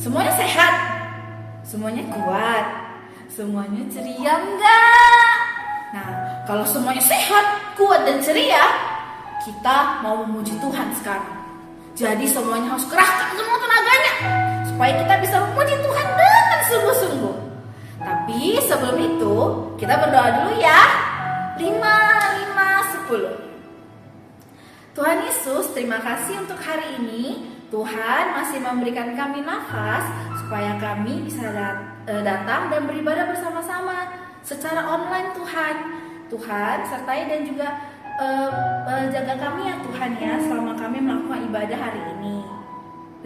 Semuanya sehat? Semuanya kuat? Semuanya ceria enggak? Nah, kalau semuanya sehat, kuat dan ceria, kita mau memuji Tuhan sekarang. Jadi semuanya harus kerahkan semua tenaganya supaya kita bisa memuji Tuhan dengan sungguh-sungguh. Tapi sebelum itu, kita berdoa dulu ya. 5, 5, 10. Tuhan Yesus, terima kasih untuk hari ini. Tuhan masih memberikan kami nafas supaya kami bisa datang dan beribadah bersama-sama secara online Tuhan. Tuhan sertai dan juga jaga kami ya Tuhan ya selama kami melakukan ibadah hari ini.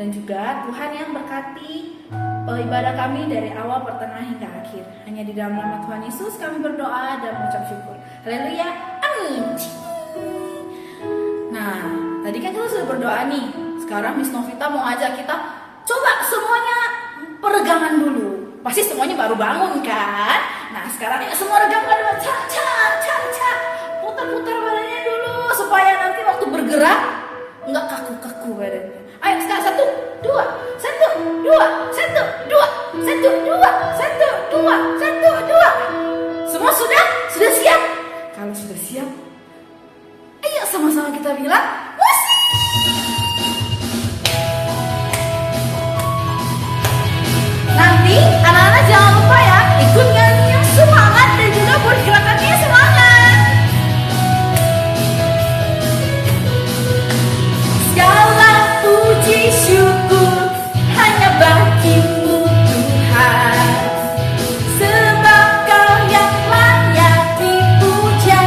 Dan juga Tuhan yang berkati ibadah kami dari awal, pertengahan hingga akhir. Hanya di dalam nama Tuhan Yesus kami berdoa dan mengucap syukur. Haleluya, amin. Nah, tadi kan kita sudah berdoa nih. Sekarang Miss Novita mau ajak kita coba semuanya peregangan dulu. Pasti semuanya baru bangun kan? Nah, sekarang ya semua regangan dulu. Putar-putar badannya dulu supaya nanti waktu bergerak nggak kaku-kaku badannya. Ayo sekarang 1, 2, 1, 2, 1, 2, 1, 2, 1, 2, 1, 2. Semua sudah siap? Kalau sudah siap, ayo sama-sama kita bilang musik. Nanti anak-anak jangan lupa ya ikut nyanyi yang semangat dan juga buat gerakannya semangat. Segala puji syukur hanya bagimu Tuhan, sebab Kau yang layak dipuja.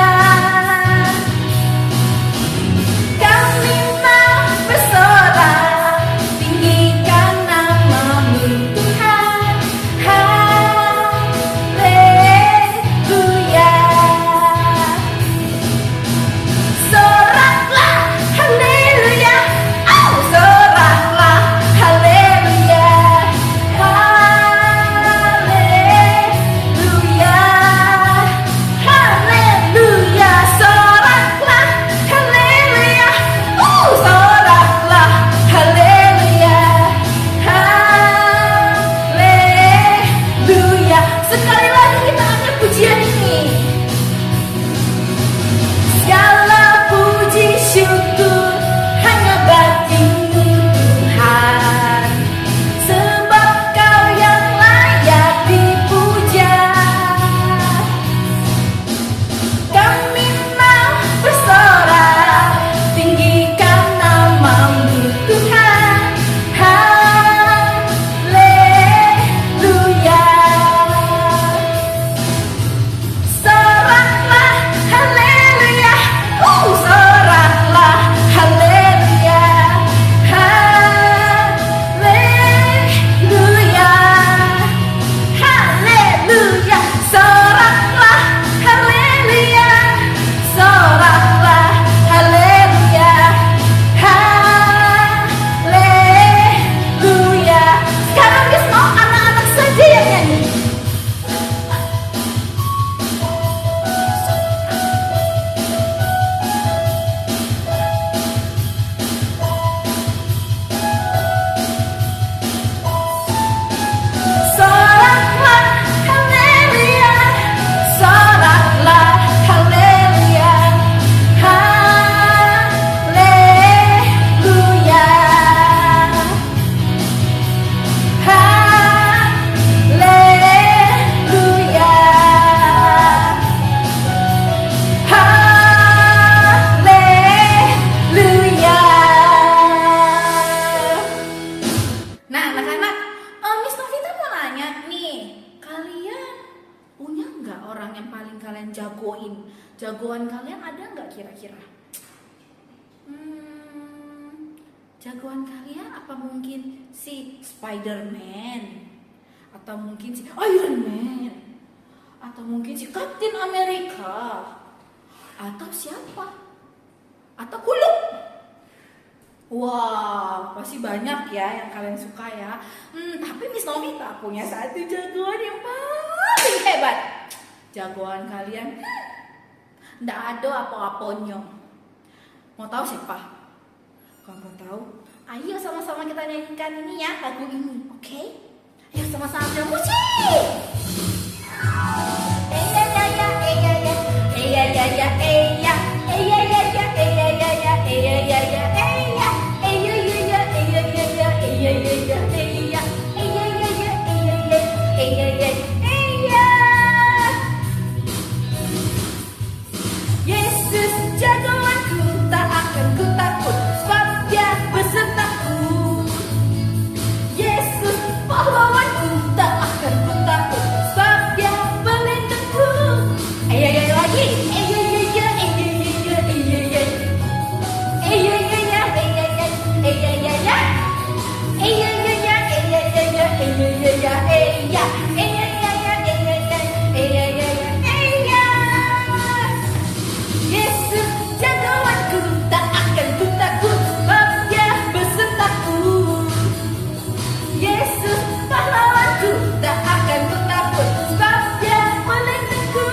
Kami mau bersorak, tinggikan nama-Mu Tuhan. Haleluya. Soraklah, haleluya. Oh, soraklah, haleluya. Haleluya. Haleluya. Soraklah, haleluya. Oh, soraklah, haleluya. Haleluya. Sekali lagi kita angkat pujian ini. Segala puji syukur hanya bagimu Tuhan, sebab Kau yang layak dipuja. Kami mau bersorak, tinggikan nama-Mu Tuhan. Haleluya. Soraklah, haleluya. Soraklah, haleluya. Haleluya. Haleluya. Soraklah, haleluya. Soraklah, haleluya. Haleluya. Sekarang Miss mau anak-anak saja yang nyanyi. Soraklah, haleluya. Soraklah, haleluya. Haleluya. Haleluya. Haleluya. Nah, anak-anak, Miss Novita mau nanya nih, kalian punya nggak orang yang paling kalian jagoin? Jagoan kalian ada nggak kira-kira? Jagoan kalian apa mungkin si Spider-Man? Atau mungkin si Iron Man? Atau mungkin si Captain America? Atau siapa? Atau Hulk? Wow, pasti banyak ya yang kalian suka ya. Tapi Miss Novita punya satu jagoan yang paling hebat. Jagoan kalian nggak ada apa-apanya. Mau tahu siapa? Kamu tahu? Ayo sama-sama kita nyanyikan ini ya, lagu ini, oke? Ayo sama-sama ambil musik. Yesus jagoanku, tak akan ku takut, sebab Dia besertaku. Yesus pahlawanku, tak akan ku takut, sebab Dia pelindungku. Lagi. Yesus jagoanku, tak akan ku takut, sebab Dia besertaku. Yesus pahlawanku, tak akan ku takut, sebab Dia pelindungku.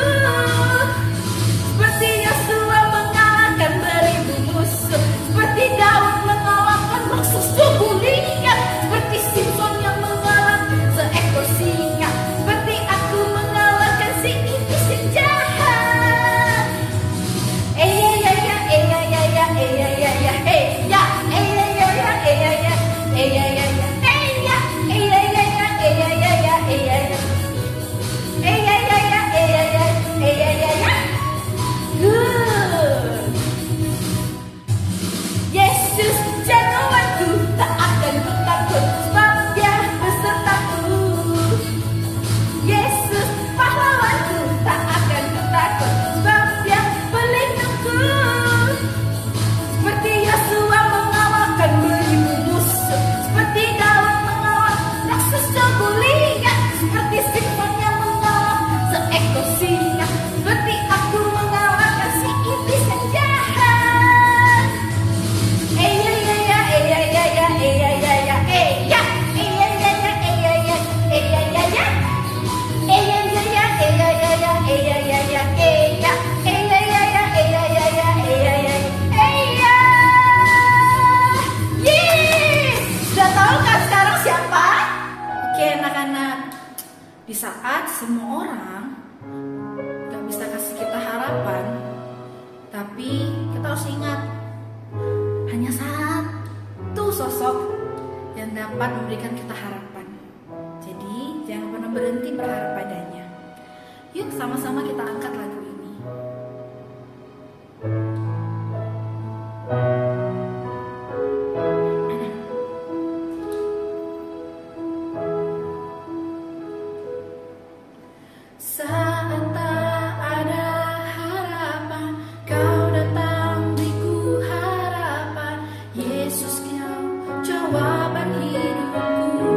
Seperti Yosua mengalahkan beribu musuh, seperti Daud mengalahkan raksasa Goliat, seperti Simson yang mengalahkan seekor singa, seperti aku mengalahkan si iblis yang jahat. Yesus jagoanku, tak akan ku takut, sebab Dia besertaku. Yesus pahlawanku, tak akan ku takut, sebab Dia pelindungku. Seperti Yosua mengalahkan beribu musuh, seperti Daud mengalahkan raksasa Goliat, seperti Simson yang mengalahkan seekor singa, seperti aku mengalahkan si iblis yang jahat. Sudah tahu kan sekarang siapa? Oke anak-anak, di saat semua orang gak bisa kasih kita harapan, tapi kita harus ingat hanya satu sosok yang dapat memberikan kita harapan. Jadi jangan pernah berhenti berharap padanya. Yuk sama-sama kita angkat lagu ini. Saat tak ada harapan, Kau datang beriku harapan. Yesus Kau jawaban hidupku.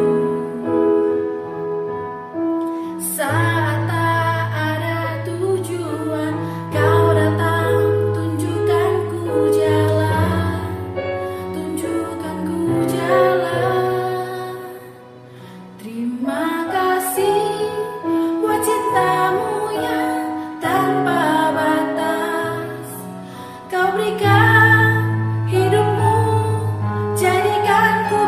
Saat tak ada tujuan, Kau datang tunjukkan ku jalan, tunjukkan ku jalan. Terima kasih buat cintamu yang tanpa batas. Kau berikan hidupmu, jadikan ku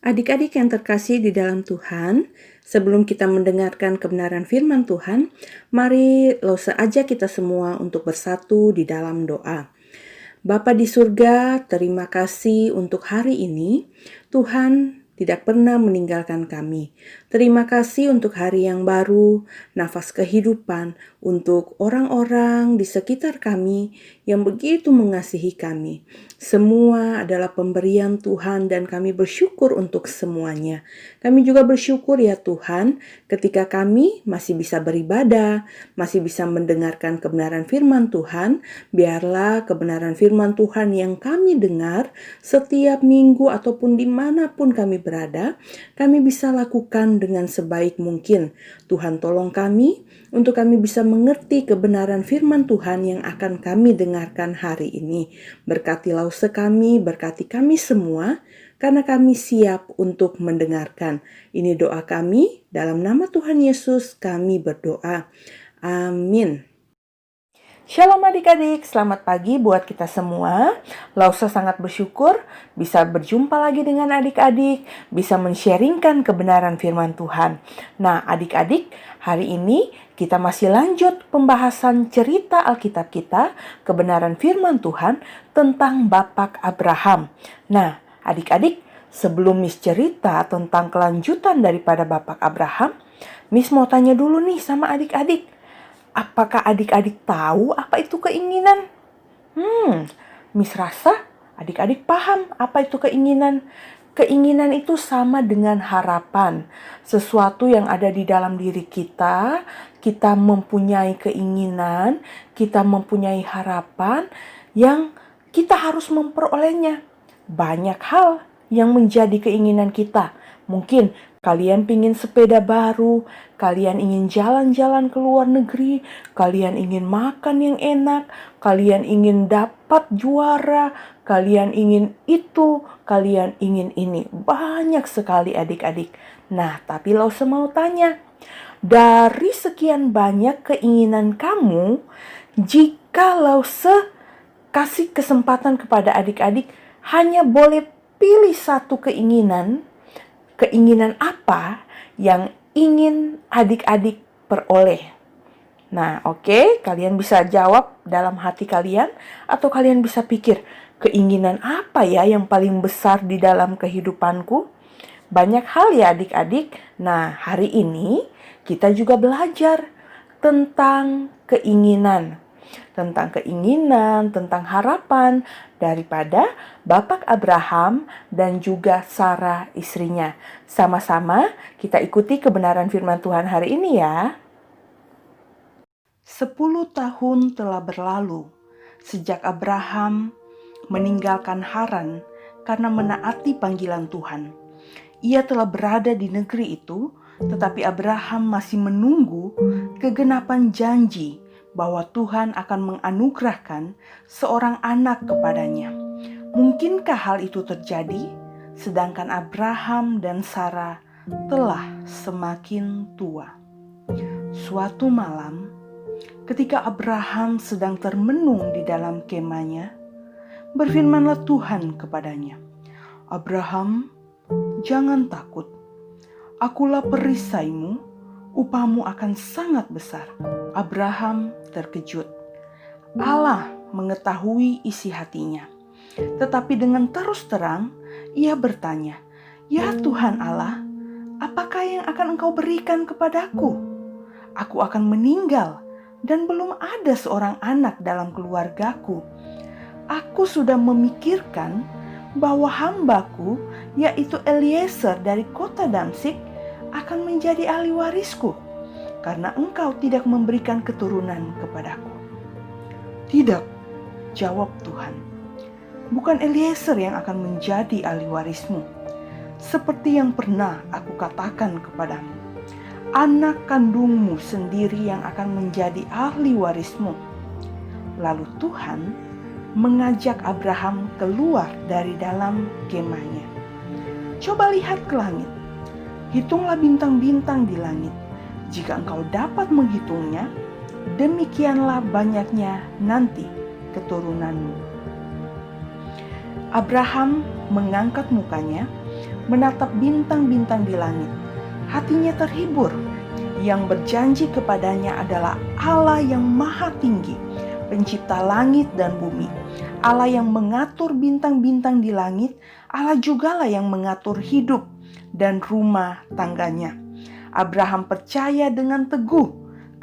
Adik-adik yang terkasih di dalam Tuhan, sebelum kita mendengarkan kebenaran firman Tuhan, mari ajak kita semua untuk bersatu di dalam doa. Bapa di surga, terima kasih untuk hari ini. Tuhan tidak pernah meninggalkan kami. Terima kasih untuk hari yang baru, nafas kehidupan, untuk orang-orang di sekitar kami yang begitu mengasihi kami. Semua adalah pemberian Tuhan dan kami bersyukur untuk semuanya. Kami juga bersyukur ya Tuhan, ketika kami masih bisa beribadah, masih bisa mendengarkan kebenaran firman Tuhan, biarlah kebenaran firman Tuhan yang kami dengar setiap minggu ataupun dimanapun kami berada, kami bisa lakukan dengan sebaik mungkin. Tuhan tolong kami untuk kami bisa mengerti kebenaran firman Tuhan yang akan kami dengarkan hari ini. Berkati lause kami, berkati kami semua, karena kami siap untuk mendengarkan. Ini doa kami, dalam nama Tuhan Yesus kami berdoa. Amin. Shalom adik-adik, selamat pagi buat kita semua. Lause sangat bersyukur bisa berjumpa lagi dengan adik-adik, bisa men-sharingkan kebenaran firman Tuhan. Nah adik-adik, hari ini kita masih lanjut pembahasan cerita Alkitab kita, kebenaran firman Tuhan tentang Bapak Abraham. Nah adik-adik, sebelum Miss cerita tentang kelanjutan daripada Bapak Abraham, Miss mau tanya dulu nih sama adik-adik. Apakah adik-adik tahu apa itu keinginan? Miss rasa adik-adik paham apa itu keinginan. Keinginan itu sama dengan harapan. Sesuatu yang ada di dalam diri kita, kita mempunyai keinginan, kita mempunyai harapan yang kita harus memperolehnya. Banyak hal yang menjadi keinginan kita. Mungkin kalian ingin sepeda baru, kalian ingin jalan-jalan ke luar negeri, kalian ingin makan yang enak, kalian ingin dapat juara, kalian ingin itu, kalian ingin ini. Banyak sekali adik-adik. Nah, tapi Lause mau tanya, dari sekian banyak keinginan kamu, jika Lause kasih kesempatan kepada adik-adik, hanya boleh pilih satu keinginan apa yang ingin adik-adik peroleh? Nah, oke, kalian bisa jawab dalam hati kalian atau kalian bisa pikir, keinginan apa ya yang paling besar di dalam kehidupanku? Banyak hal ya adik-adik. Nah, hari ini kita juga belajar tentang keinginan. Tentang harapan daripada Bapak Abraham dan juga Sarah istrinya. Sama-sama kita ikuti kebenaran firman Tuhan hari ini ya. 10 tahun telah berlalu sejak Abraham meninggalkan Haran karena menaati panggilan Tuhan. Ia telah berada di negeri itu, tetapi Abraham masih menunggu kegenapan janji bahwa Tuhan akan menganugerahkan seorang anak kepadanya. Mungkinkah hal itu terjadi sedangkan Abraham dan Sarah telah semakin tua? Suatu malam, ketika Abraham sedang termenung di dalam kemahnya, berfirmanlah Tuhan kepadanya, "Abraham, jangan takut. Akulah perisaimu, upahmu akan sangat besar." Abraham terkejut. Allah mengetahui isi hatinya. Tetapi dengan terus terang, ia bertanya, "Ya Tuhan Allah, apakah yang akan Engkau berikan kepadaku? Aku akan meninggal dan belum ada seorang anak dalam keluargaku. Aku sudah memikirkan bahwa hambaku, yaitu Eliezer dari kota Damsyik, akan menjadi ahli warisku, karena Engkau tidak memberikan keturunan kepadaku." "Tidak," jawab Tuhan. "Bukan Eliezer yang akan menjadi ahli warismu. Seperti yang pernah aku katakan kepadamu, anak kandungmu sendiri yang akan menjadi ahli warismu." Lalu Tuhan mengajak Abraham keluar dari dalam kemahnya. "Coba lihat ke langit. Hitunglah bintang-bintang di langit. Jika engkau dapat menghitungnya, demikianlah banyaknya nanti keturunanmu." Abraham mengangkat mukanya menatap bintang-bintang di langit. Hatinya terhibur. Yang berjanji kepadanya adalah Allah yang maha tinggi, pencipta langit dan bumi. Allah yang mengatur bintang-bintang di langit, Allah jugalah yang mengatur hidup dan rumah tangganya. Abraham percaya dengan teguh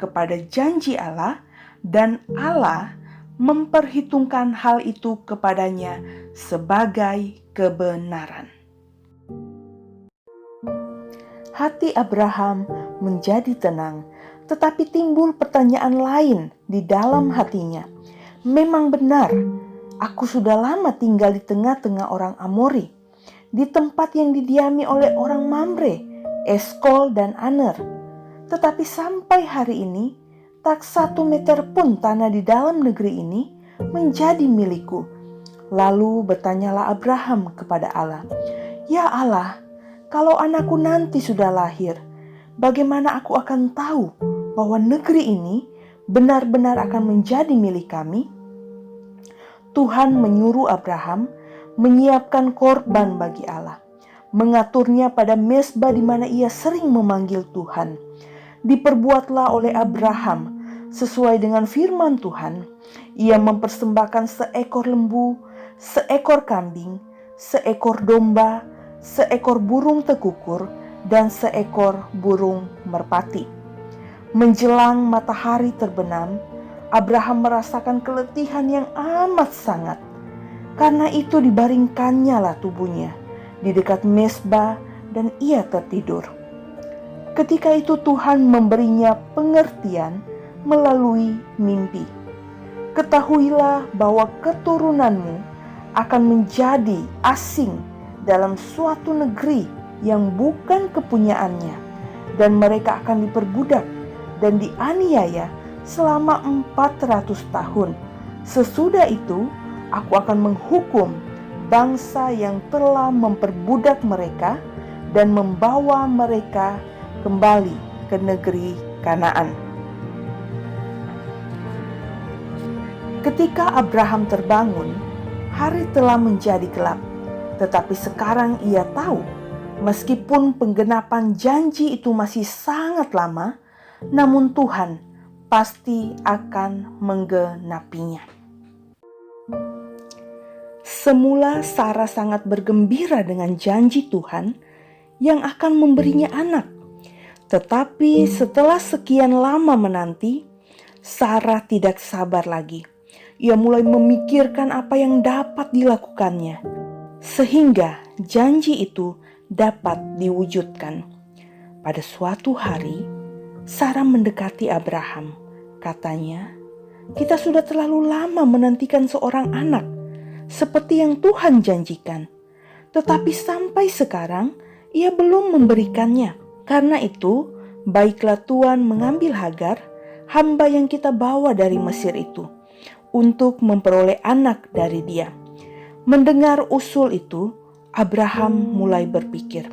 kepada janji Allah, dan Allah memperhitungkan hal itu kepadanya sebagai kebenaran. Hati Abraham menjadi tenang, tetapi timbul pertanyaan lain di dalam hatinya. Memang benar, aku sudah lama tinggal di tengah-tengah orang Amori, di tempat yang didiami oleh orang Mamre, Eskol, dan Aner. Tetapi sampai hari ini, tak 1 meter pun tanah di dalam negeri ini menjadi milikku. Lalu bertanyalah Abraham kepada Allah, "Ya Allah, kalau anakku nanti sudah lahir, bagaimana aku akan tahu bahwa negeri ini benar-benar akan menjadi milik kami?" Tuhan menyuruh Abraham menyiapkan korban bagi Allah, mengaturnya pada mezbah di mana ia sering memanggil Tuhan. Diperbuatlah oleh Abraham sesuai dengan firman Tuhan. Ia mempersembahkan seekor lembu, seekor kambing, seekor domba, seekor burung tekukur, dan seekor burung merpati. Menjelang matahari terbenam, Abraham merasakan keletihan yang amat sangat. Karena itu dibaringkannya lah tubuhnya di dekat mezbah dan ia tertidur. Ketika itu Tuhan memberinya pengertian melalui mimpi. "Ketahuilah bahwa keturunanmu akan menjadi asing dalam suatu negeri yang bukan kepunyaannya, dan mereka akan diperbudak dan dianiaya selama 400 tahun. Sesudah itu, aku akan menghukum bangsa yang telah memperbudak mereka dan membawa mereka kembali ke negeri Kanaan." Ketika Abraham terbangun, hari telah menjadi gelap. Tetapi sekarang ia tahu, meskipun penggenapan janji itu masih sangat lama, namun Tuhan pasti akan menggenapinya. Semula Sarah sangat bergembira dengan janji Tuhan yang akan memberinya anak. Tetapi setelah sekian lama menanti, Sarah tidak sabar lagi. Ia mulai memikirkan apa yang dapat dilakukannya, sehingga janji itu dapat diwujudkan. Pada suatu hari, Sarah mendekati Abraham. Katanya, "Kita sudah terlalu lama menantikan seorang anak, seperti yang Tuhan janjikan. Tetapi sampai sekarang, ia belum memberikannya. Karena itu, baiklah Tuhan mengambil Hagar, hamba yang kita bawa dari Mesir itu, untuk memperoleh anak dari dia." Mendengar usul itu, Abraham mulai berpikir,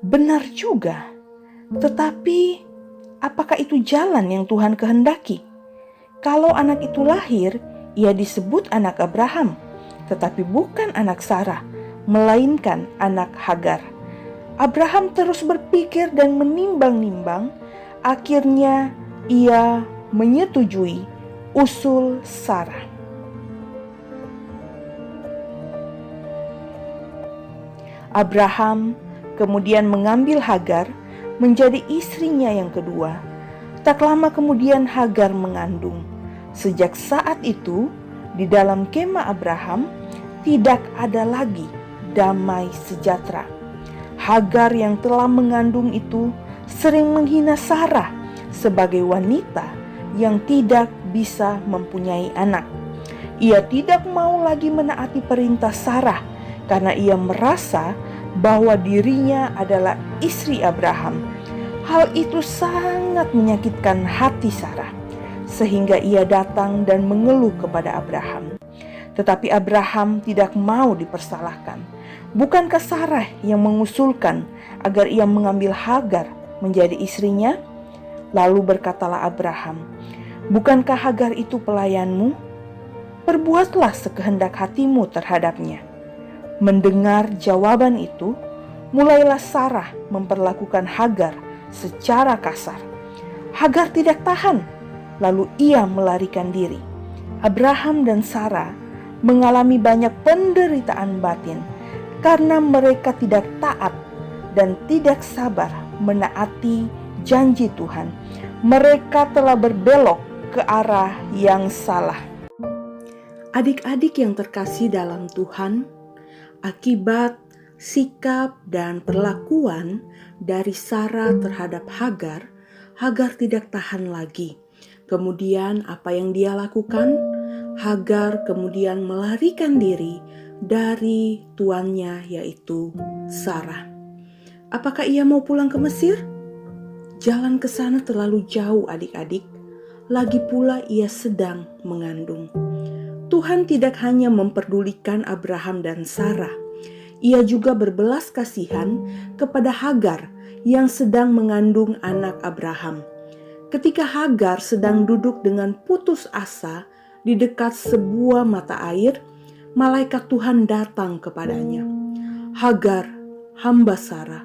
"Benar juga, tetapi apakah itu jalan yang Tuhan kehendaki? Kalau anak itu lahir, ia disebut anak Abraham, tetapi bukan anak Sarah, melainkan anak Hagar." Abraham terus berpikir dan menimbang-nimbang. Akhirnya ia menyetujui usul Sarah. Abraham kemudian mengambil Hagar menjadi istrinya yang kedua. Tak lama kemudian Hagar mengandung. Sejak saat itu, di dalam kemah Abraham tidak ada lagi damai sejahtera. Hagar yang telah mengandung itu sering menghina Sarah sebagai wanita yang tidak bisa mempunyai anak. Ia tidak mau lagi menaati perintah Sarah karena ia merasa bahwa dirinya adalah istri Abraham. Hal itu sangat menyakitkan hati Sarah, sehingga ia datang dan mengeluh kepada Abraham. Tetapi Abraham tidak mau dipersalahkan. Bukankah Sarah yang mengusulkan agar ia mengambil Hagar menjadi istrinya? Lalu berkatalah Abraham, "Bukankah Hagar itu pelayanmu? Perbuatlah sekehendak hatimu terhadapnya." Mendengar jawaban itu, mulailah Sarah memperlakukan Hagar secara kasar. Hagar tidak tahan, lalu ia melarikan diri. Abraham dan Sarah mengalami banyak penderitaan batin karena mereka tidak taat dan tidak sabar menaati janji Tuhan. Mereka telah berbelok ke arah yang salah. Adik-adik yang terkasih dalam Tuhan, akibat sikap dan perlakuan dari Sarah terhadap Hagar, Hagar tidak tahan lagi. Kemudian apa yang dia lakukan? Hagar kemudian melarikan diri dari tuannya, yaitu Sarah. Apakah ia mau pulang ke Mesir? Jalan ke sana terlalu jauh adik-adik. Lagi pula ia sedang mengandung. Tuhan tidak hanya memperdulikan Abraham dan Sarah. Ia juga berbelas kasihan kepada Hagar yang sedang mengandung anak Abraham. Ketika Hagar sedang duduk dengan putus asa di dekat sebuah mata air, malaikat Tuhan datang kepadanya. "Hagar, hamba Sarah,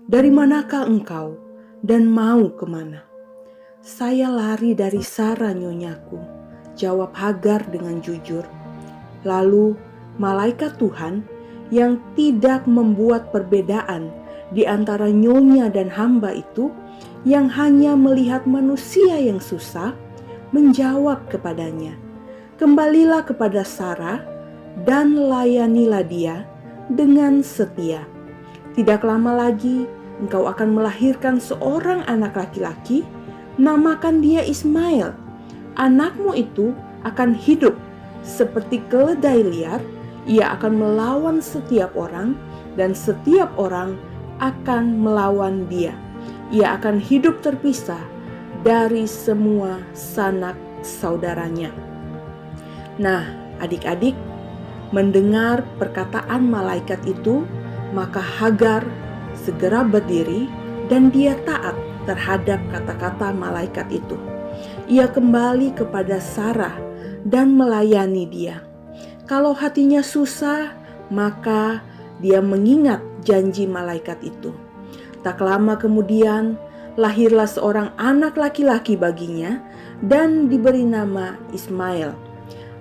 dari manakah engkau dan mau kemana?" "Saya lari dari Sarah, nyonyaku," jawab Hagar dengan jujur. Lalu malaikat Tuhan yang tidak membuat perbedaan di antara nyonya dan hamba itu, yang hanya melihat manusia yang susah, menjawab kepadanya, "Kembalilah kepada Sarah dan layanilah dia dengan setia. Tidak lama lagi engkau akan melahirkan seorang anak laki-laki, namakan dia Ismail. Anakmu itu akan hidup seperti keledai liar, ia akan melawan setiap orang dan setiap orang akan melawan dia. Ia akan hidup terpisah dari semua sanak saudaranya." Nah, adik-adik, mendengar perkataan malaikat itu, maka Hagar segera berdiri dan dia taat terhadap kata-kata malaikat itu. Ia kembali kepada Sarah dan melayani dia. Kalau hatinya susah, maka dia mengingat janji malaikat itu. Tak lama kemudian, lahirlah seorang anak laki-laki baginya dan diberi nama Ismail.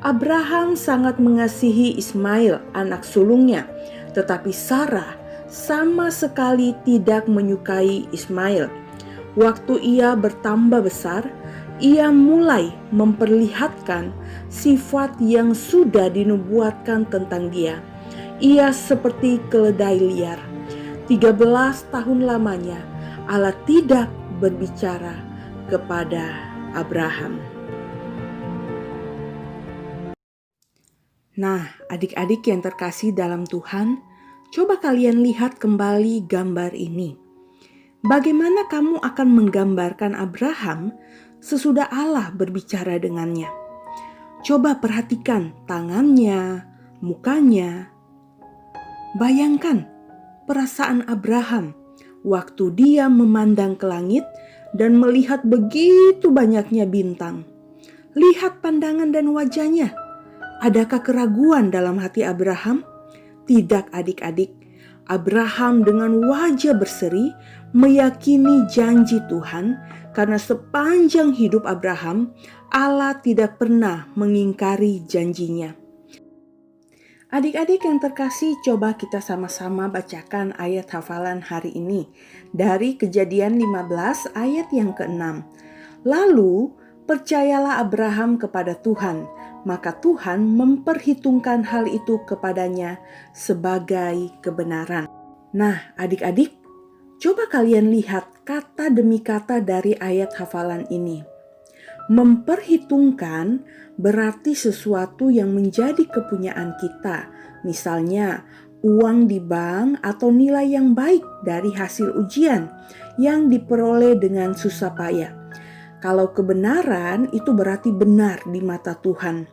Abraham sangat mengasihi Ismail, anak sulungnya, tetapi Sarah sama sekali tidak menyukai Ismail. Waktu ia bertambah besar, ia mulai memperlihatkan sifat yang sudah dinubuatkan tentang dia. Ia seperti keledai liar. 13 tahun lamanya Allah tidak berbicara kepada Abraham. Nah, adik-adik yang terkasih dalam Tuhan, coba kalian lihat kembali gambar ini. Bagaimana kamu akan menggambarkan Abraham sesudah Allah berbicara dengannya? Coba perhatikan tangannya, mukanya. Bayangkan perasaan Abraham waktu dia memandang ke langit dan melihat begitu banyaknya bintang. Lihat pandangan dan wajahnya. Adakah keraguan dalam hati Abraham? Tidak adik-adik. Abraham dengan wajah berseri meyakini janji Tuhan, karena sepanjang hidup Abraham, Allah tidak pernah mengingkari janjinya. Adik-adik yang terkasih, coba kita sama-sama bacakan ayat hafalan hari ini dari Kejadian 15 ayat yang ke-6. "Lalu percayalah Abraham kepada Tuhan, maka Tuhan memperhitungkan hal itu kepadanya sebagai kebenaran." Nah, adik-adik, coba kalian lihat kata demi kata dari ayat hafalan ini. Memperhitungkan berarti sesuatu yang menjadi kepunyaan kita, misalnya uang di bank atau nilai yang baik dari hasil ujian yang diperoleh dengan susah payah. Kalau kebenaran itu berarti benar di mata Tuhan.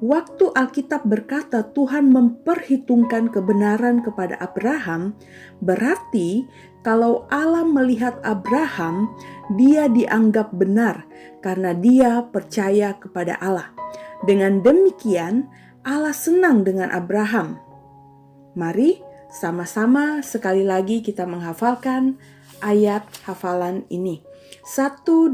Waktu Alkitab berkata Tuhan memperhitungkan kebenaran kepada Abraham, berarti kalau Allah melihat Abraham, dia dianggap benar karena dia percaya kepada Allah. Dengan demikian, Allah senang dengan Abraham. Mari Sama-sama sekali lagi kita menghafalkan ayat hafalan ini. 1, 2,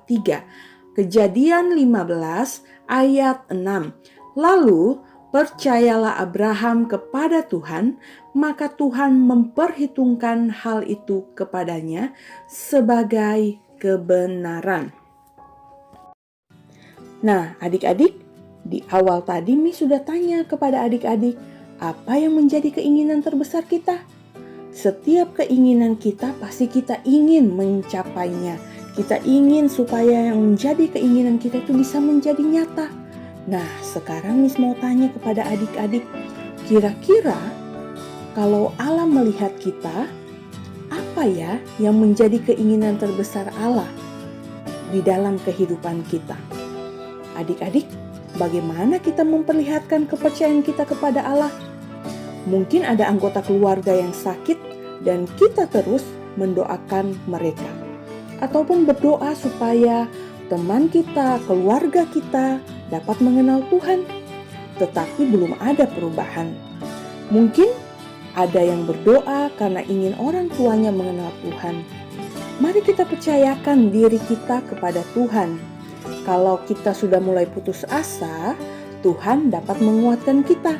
3. Kejadian 15 ayat 6. Lalu percayalah Abraham kepada Tuhan, maka Tuhan memperhitungkan hal itu kepadanya sebagai kebenaran. Nah, adik-adik, di awal tadi Mi sudah tanya kepada adik-adik, apa yang menjadi keinginan terbesar kita? Setiap keinginan kita pasti kita ingin mencapainya. Kita ingin supaya yang menjadi keinginan kita itu bisa menjadi nyata. Nah, sekarang Miss mau tanya kepada adik-adik, kira-kira kalau Allah melihat kita, apa ya yang menjadi keinginan terbesar Allah di dalam kehidupan kita? Adik-adik, bagaimana kita memperlihatkan kepercayaan kita kepada Allah? Mungkin ada anggota keluarga yang sakit dan kita terus mendoakan mereka. Ataupun berdoa supaya teman kita, keluarga kita dapat mengenal Tuhan. Tetapi belum ada perubahan. Mungkin ada yang berdoa karena ingin orang tuanya mengenal Tuhan. Mari kita percayakan diri kita kepada Tuhan. Kalau kita sudah mulai putus asa, Tuhan dapat menguatkan kita.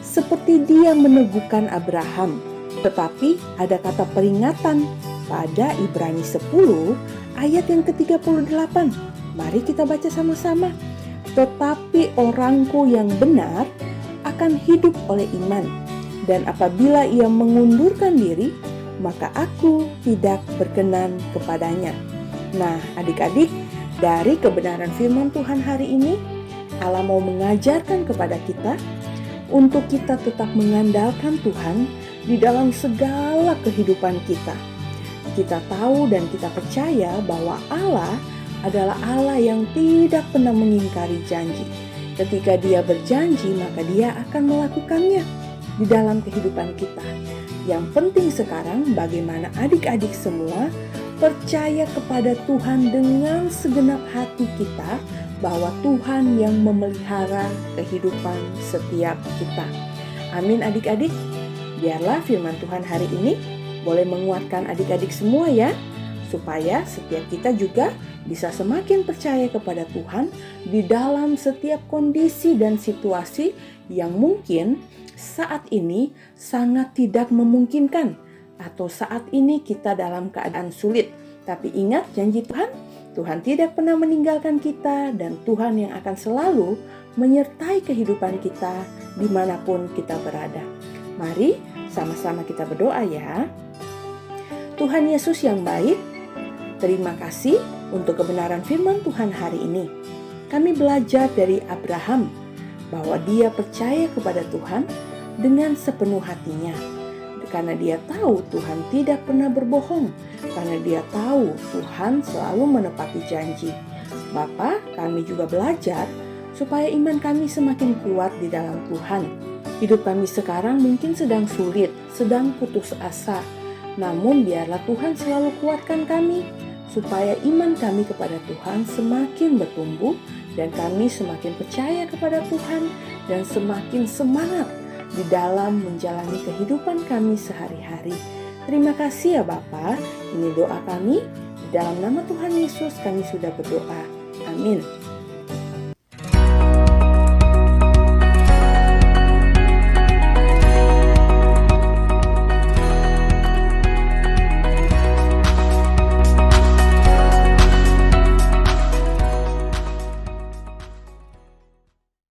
Seperti Dia meneguhkan Abraham. Tetapi ada kata peringatan pada Ibrani 10 ayat yang ke-38. Mari kita baca sama-sama. Tetapi orangku yang benar akan hidup oleh iman. Dan apabila ia mengundurkan diri, maka aku tidak berkenan kepadanya. Nah, adik-adik, dari kebenaran firman Tuhan hari ini, Allah mau mengajarkan kepada kita untuk kita tetap mengandalkan Tuhan di dalam segala kehidupan kita. Kita tahu dan kita percaya bahwa Allah adalah Allah yang tidak pernah mengingkari janji. Ketika Dia berjanji, maka Dia akan melakukannya di dalam kehidupan kita. Yang penting sekarang bagaimana adik-adik semua percaya kepada Tuhan dengan segenap hati kita, bahwa Tuhan yang memelihara kehidupan setiap kita. Amin adik-adik. Biarlah firman Tuhan hari ini boleh menguatkan adik-adik semua ya, supaya setiap kita juga bisa semakin percaya kepada Tuhan di dalam setiap kondisi dan situasi yang mungkin saat ini sangat tidak memungkinkan, atau saat ini kita dalam keadaan sulit. Tapi ingat janji Tuhan, Tuhan tidak pernah meninggalkan kita, dan Tuhan yang akan selalu menyertai kehidupan kita dimanapun kita berada. Mari sama-sama kita berdoa ya. Tuhan Yesus yang baik, terima kasih untuk kebenaran firman Tuhan hari ini. Kami belajar dari Abraham bahwa dia percaya kepada Tuhan dengan sepenuh hatinya. Karena dia tahu Tuhan tidak pernah berbohong. Karena dia tahu Tuhan selalu menepati janji. Bapa, kami juga belajar supaya iman kami semakin kuat di dalam Tuhan. Hidup kami sekarang mungkin sedang sulit, sedang putus asa. Namun biarlah Tuhan selalu kuatkan kami, supaya iman kami kepada Tuhan semakin bertumbuh, dan kami semakin percaya kepada Tuhan, dan semakin semangat di dalam menjalani kehidupan kami sehari-hari. Terima kasih ya Bapa. Ini doa kami. Di dalam nama Tuhan Yesus kami sudah berdoa. Amin.